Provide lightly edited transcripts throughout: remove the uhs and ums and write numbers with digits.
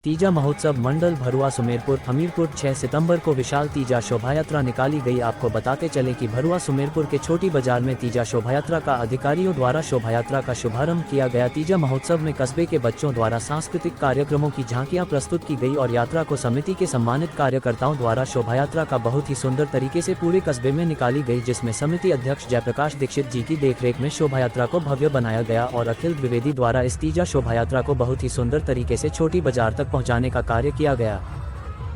तीजा महोत्सव मंडल भरुआ सुमेरपुर हमीरपुर 6 सितंबर को विशाल तीजा शोभायात्रा निकाली गई। आपको बताते चलें कि भरुआ सुमेरपुर के छोटी बाजार में तीजा शोभायात्रा का अधिकारियों द्वारा शोभायात्रा का शुभारंभ किया गया। तीजा महोत्सव में कस्बे के बच्चों द्वारा सांस्कृतिक कार्यक्रमों की झांकियां प्रस्तुत की गई और यात्रा को समिति के सम्मानित कार्यकर्ताओं द्वारा शोभायात्रा का बहुत ही सुंदर तरीके से पूरे कस्बे में निकाली गई, जिसमें समिति अध्यक्ष जयप्रकाश दीक्षित जी की देखरेख में शोभायात्रा को भव्य बनाया गया और अखिल द्विवेदी द्वारा इस तीजा शोभायात्रा को बहुत ही सुंदर तरीके से छोटी बाजार तक पहुंचाने का कार्य किया गया।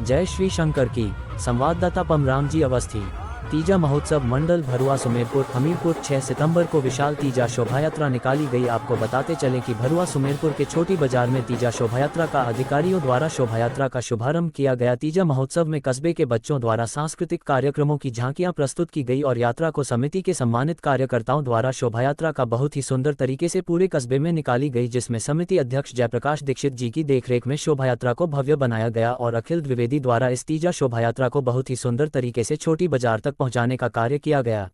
जय श्री शंकर की। संवाददाता पमराम जी अवस्थी। तीजा महोत्सव मंडल भरुआ सुमेरपुर हमीरपुर 6 सितंबर को विशाल तीजा शोभायात्रा निकाली गई। आपको बताते चलें कि भरुआ सुमेरपुर के छोटी बाजार में तीजा शोभायात्रा का अधिकारियों द्वारा शोभायात्रा का शुभारंभ किया गया। तीजा महोत्सव में कस्बे के बच्चों द्वारा सांस्कृतिक कार्यक्रमों की झांकियां प्रस्तुत की गई और यात्रा को समिति के सम्मानित कार्यकर्ताओं द्वारा शोभायात्रा का बहुत ही सुंदर तरीके से पूरे कस्बे में निकाली गई, जिसमें समिति अध्यक्ष जयप्रकाश दीक्षित जी की देखरेख में शोभायात्रा को भव्य बनाया गया और अखिल द्विवेदी द्वारा इस तीजा शोभायात्रा को बहुत ही सुंदर तरीके से छोटी बाजार तक पहुंचाने का कार्य किया गया।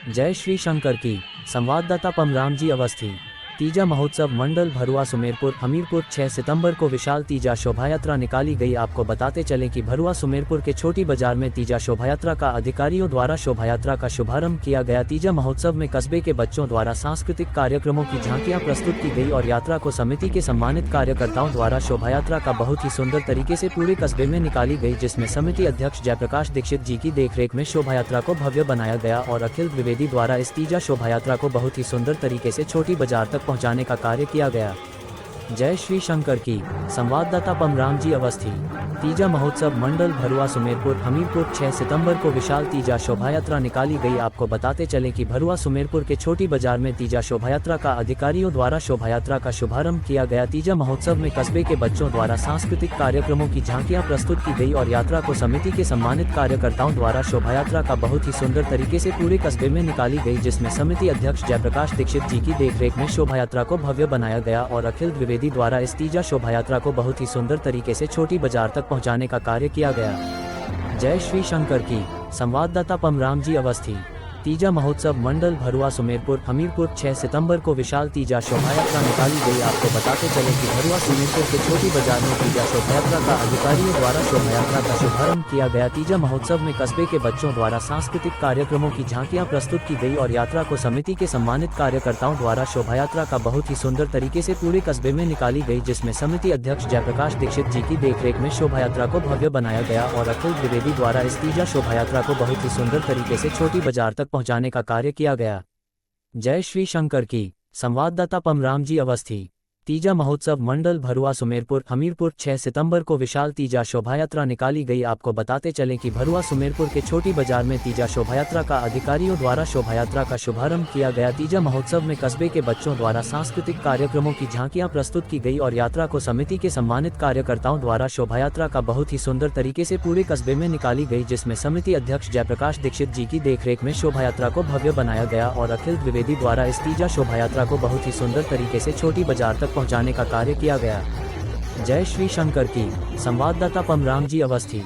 जय श्री शंकर की। संवाददाता पमराम जी अवस्थी। तीजा महोत्सव मंडल भरुआ सुमेरपुर हमीरपुर 6 सितंबर को विशाल तीजा शोभायात्रा निकाली गई। आपको बताते चलें कि भरुआ सुमेरपुर के छोटी बाजार में तीजा शोभायात्रा का अधिकारियों द्वारा शोभायात्रा का शुभारंभ किया गया। तीजा महोत्सव में कस्बे के बच्चों द्वारा सांस्कृतिक कार्यक्रमों की झांकियां प्रस्तुत की गई और यात्रा को समिति के सम्मानित कार्यकर्ताओं द्वारा शोभायात्रा का बहुत ही सुंदर तरीके से पूरे कस्बे में निकाली गई, जिसमें समिति अध्यक्ष जयप्रकाश दीक्षित जी की देखरेख में शोभायात्रा को भव्य बनाया गया और अखिल द्विवेदी द्वारा इस तीजा शोभायात्रा को बहुत ही सुंदर तरीके से छोटी बाजार तक पहुंचाने का कार्य किया गया। जय श्री शंकर की। संवाददाता पमराम जी अवस्थी। तीजा महोत्सव मंडल भरुआ सुमेरपुर हमीरपुर 6 सितंबर को विशाल तीजा शोभायात्रा निकाली गई। आपको बताते चलें कि भरुआ सुमेरपुर के छोटी बाजार में तीजा शोभायात्रा का अधिकारियों द्वारा शोभायात्रा का शुभारंभ किया गया। तीजा महोत्सव में कस्बे के बच्चों द्वारा सांस्कृतिक कार्यक्रमों की झांकियां प्रस्तुत की गई और यात्रा को समिति के सम्मानित कार्यकर्ताओं द्वारा शोभायात्रा का बहुत ही सुंदर तरीके से पूरे कस्बे में निकाली गई, जिसमें समिति अध्यक्ष जयप्रकाश दीक्षित जी की देखरेख में शोभायात्रा को भव्य बनाया गया और अखिल द्विवेदी द्वारा इस तीजा शोभायात्रा को बहुत ही सुंदर तरीके से छोटी बाजार तक पहुंचाने का कार्य किया गया। जय श्री शंकर की। संवाददाता पमराम जी अवस्थी। तीजा महोत्सव मंडल भरुआ सुमेरपुर हमीरपुर 6 सितंबर को विशाल तीजा शोभायात्रा निकाली गई। आपको बताते चलें कि भरुआ सुमेरपुर के छोटी बाजार में तीजा शोभायात्रा का अधिकारियों द्वारा शोभायात्रा का शुभारंभ किया गया। तीजा महोत्सव में कस्बे के बच्चों द्वारा सांस्कृतिक कार्यक्रमों की झांकियां प्रस्तुत की गई और यात्रा को समिति के सम्मानित कार्यकर्ताओं द्वारा शोभायात्रा का बहुत ही सुंदर तरीके से पूरे कस्बे में निकाली गई, जिसमें समिति अध्यक्ष जयप्रकाश दीक्षित जी की देखरेख में शोभायात्रा को भव्य बनाया गया और अखिल द्विवेदी द्वारा इस तीजा शोभायात्रा को बहुत ही सुंदर तरीके से छोटी बाजार तक पहुंचाने का कार्य किया गया। जय श्री शंकर की। संवाददाता पमराम जी अवस्थी। तीजा महोत्सव मंडल भरुआ सुमेरपुर हमीरपुर 6 सितंबर को विशाल तीजा शोभायात्रा निकाली गई। आपको बताते चलें कि भरुआ सुमेरपुर के छोटी बाजार में तीजा शोभायात्रा का अधिकारियों द्वारा शोभायात्रा का शुभारंभ किया गया। तीजा महोत्सव में कस्बे के बच्चों द्वारा सांस्कृतिक कार्यक्रमों की झांकियां प्रस्तुत की गई और यात्रा को समिति के सम्मानित कार्यकर्ताओं द्वारा शोभायात्रा का बहुत ही सुंदर तरीके से पूरे कस्बे में निकाली गई, जिसमें समिति अध्यक्ष जयप्रकाश दीक्षित जी की देखरेख में शोभायात्रा को भव्य बनाया गया और अखिल द्विवेदी द्वारा इस तीजा शोभायात्रा को बहुत ही सुंदर तरीके से छोटी बाजार तक पहुंचाने का कार्य किया गया। जय श्री शंकर की। संवाददाता पमराम जी अवस्थी।